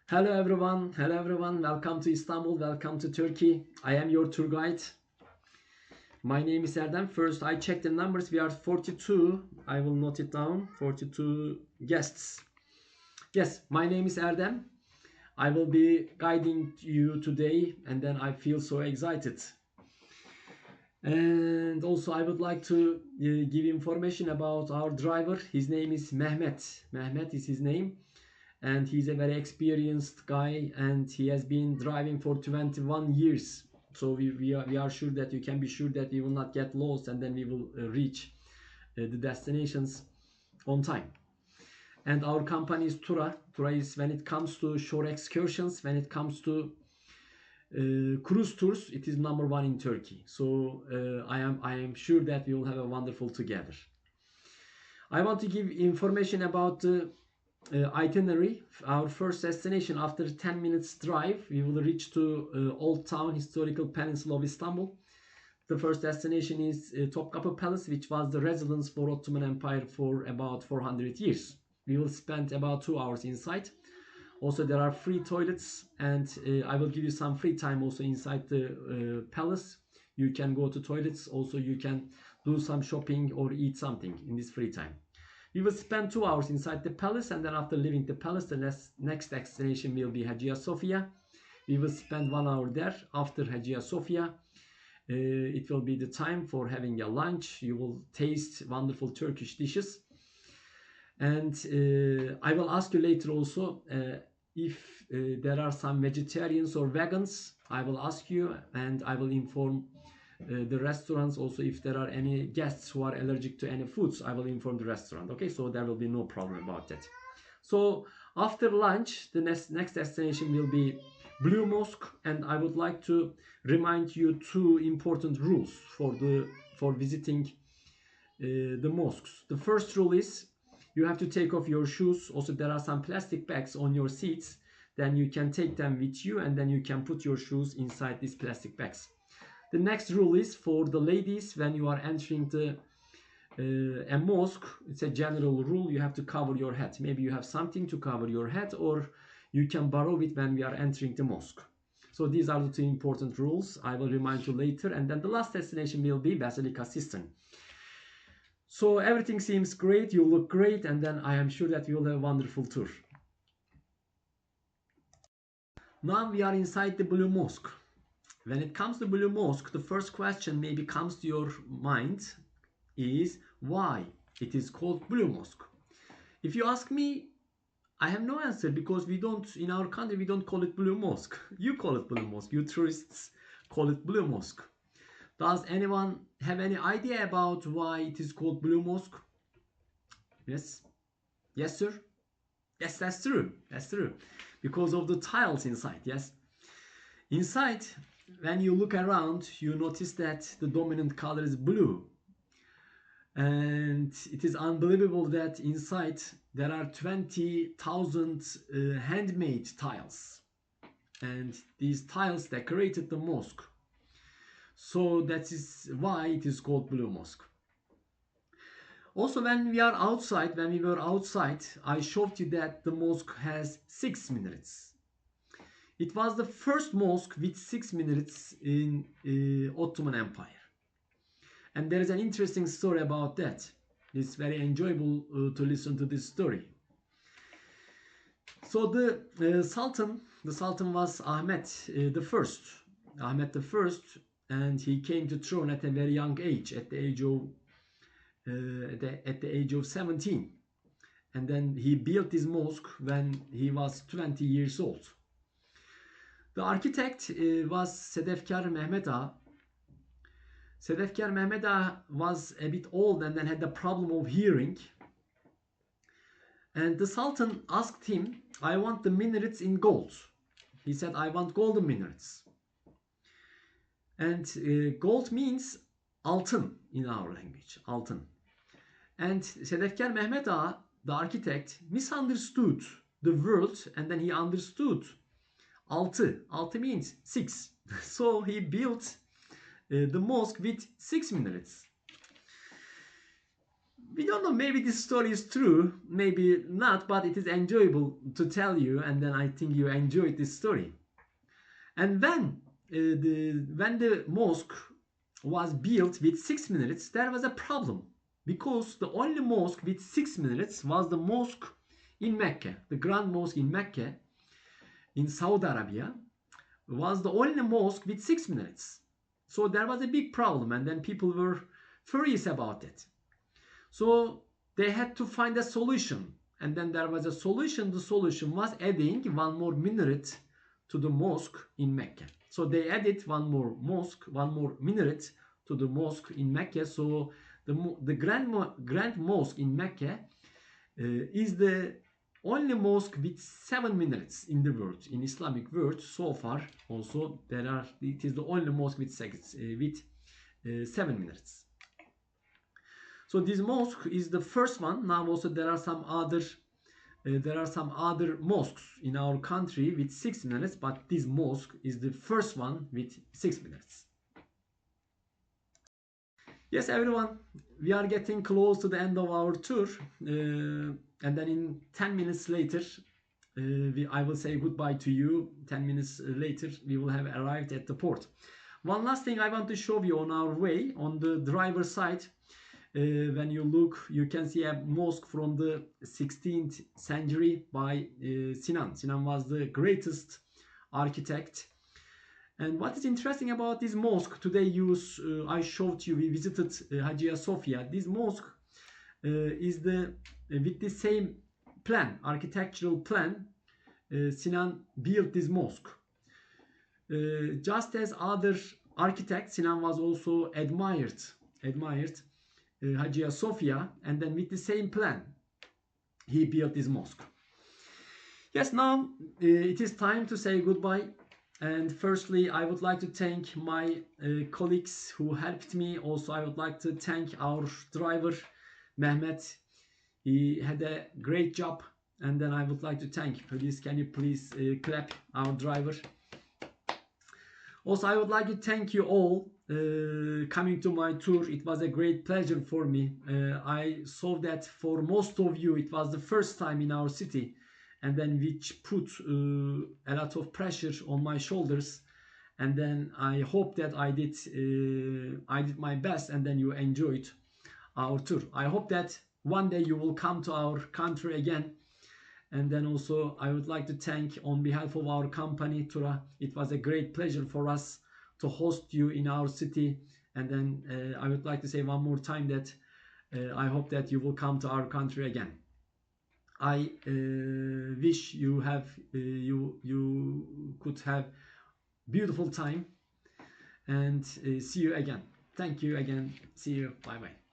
Hello everyone, welcome to Istanbul, welcome to Turkey. I am your tour guide. My name is Erdem. First, I check the numbers. We are 42. I will note it down. 42 guests. Yes, my name is Erdem. I will be guiding you today, and then I feel so excited. And also, I would like to give information about our driver. His name is Mehmet. Mehmet is his name, and he's a very experienced guy, and he has been driving for 21 years. So we are sure that you can be sure that we will not get lost, and then we will reach the destinations on time. And our company is Tura. Tura is, when it comes to shore excursions, when it comes to cruise tours, it is number one in Turkey. So I am sure that we will have a wonderful together. I want to give information about the itinerary. Our first destination, after 10 minutes drive, we will reach to Old Town, historical peninsula of Istanbul. The first destination is Topkapı Palace, which was the residence for Ottoman Empire for about 400 years. We will spend about 2 hours inside. Also, there are free toilets, and I will give you some free time also inside the palace. You can go to toilets. Also, you can do some shopping or eat something in this free time. We will spend 2 hours inside the palace, and then after leaving the palace, the next destination will be Hagia Sophia. We will spend 1 hour there. After Hagia Sophia, it will be the time for having a lunch. You will taste wonderful Turkish dishes. And I will ask you later also if there are some vegetarians or vegans. I will ask you, and I will inform the restaurants also. If there are any guests who are allergic to any foods, I will inform the restaurant. Okay, so there will be no problem about that. So after lunch, the next destination will be Blue Mosque, and I would like to remind you two important rules for visiting the mosques. The first rule is you have to take off your shoes. Also, there are some plastic bags on your seats. Then you can take them with you, and then you can put your shoes inside these plastic bags. The next rule is for the ladies: when you are entering a mosque, it's a general rule, you have to cover your head. Maybe you have something to cover your head, or you can borrow it when we are entering the mosque. So these are the two important rules. I will remind you later. And then the last destination will be Basilica Cistern. So everything seems great, you look great, and then I am sure that you will have a wonderful tour. Now we are inside the Blue Mosque. When it comes to Blue Mosque, the first question maybe comes to your mind is why it is called Blue Mosque. If you ask me, I have no answer, because we don't, in our country, we don't call it Blue Mosque. You call it Blue Mosque. You tourists call it Blue Mosque. Does anyone have any idea about why it is called Blue Mosque? Yes? Yes, sir? Yes, that's true. That's true. Because of the tiles inside, yes? Inside, when you look around, you notice that the dominant color is blue. And it is unbelievable that inside there are 20,000 handmade tiles. And these tiles decorated the mosque. So that is why it is called Blue Mosque. Also, when we were outside, I showed you that the mosque has 6 minarets. It was the first mosque with 6 minarets in Ottoman Empire. And there is an interesting story about that. It's very enjoyable to listen to this story. So the Sultan was Ahmed the First. Ahmed the First, and he came to throne at a very young age, at the age of 17. And then he built this mosque when he was 20 years old. The architect was Sedefkar Mehmet Ağa. Sedefkar Mehmet Ağa was a bit old and then had the problem of hearing. And the Sultan asked him, I want the minarets in gold. He said, I want golden minarets. And gold means altın in our language, altın. And Sedefkar Mehmet Ağa, the architect, misunderstood the word, and then he understood altı. Altı means 6. So he built the mosque with 6 minarets. we don't know, maybe this story is true, maybe not, but it is enjoyable to tell you, and then I think you enjoyed this story. And when the mosque was built with 6 minutes, there was a problem, because the only mosque with 6 minutes was the mosque in Mecca. The Grand Mosque in Mecca, in Saudi Arabia, was the only mosque with 6 minutes. So there was a big problem, and then people were furious about it. So they had to find a solution, and then there was a solution. The solution was adding one more minaret to the mosque in Mecca. So they added one more minaret to the mosque in Mecca. So the grand mosque in Mecca is the only mosque with 7 minutes in the world, in Islamic world so far. Also, it is the only mosque with 7 minutes. So this mosque is the first one. Now also there are some other mosques in our country with 6 minutes, but this mosque is the first one with 6 minutes. Yes, everyone, we are getting close to the end of our tour, and then in 10 minutes later, I will say goodbye to you. 10 minutes later, we will have arrived at the port. One last thing I want to show you on our way, on the driver's side. When you look, you can see a mosque from the 16th century by Sinan. Sinan was the greatest architect. And what is interesting about this mosque, today I showed you, we visited Hagia Sophia. This mosque is with the same plan, architectural plan, Sinan built this mosque. Just as other architects, Sinan was also admired Hagia Sophia, and then with the same plan he built this mosque. Yes, now it is time to say goodbye. And firstly, I would like to thank my colleagues who helped me. Also, I would like to thank our driver Mehmet. He had a great job. And then I would like to thank, can you please clap our driver. Also, I would like to thank you all coming to my tour. It was a great pleasure for me. I saw that for most of you it was the first time in our city, and then which put a lot of pressure on my shoulders. And then I hope that I did my best, and then you enjoyed our tour. I hope that one day you will come to our country again. And then also I would like to thank, on behalf of our company Tura, it was a great pleasure for us to host you in our city. And then I would like to say one more time that I hope that you will come to our country again. I wish you could have beautiful time, and see you again. Thank you again. See you. Bye bye.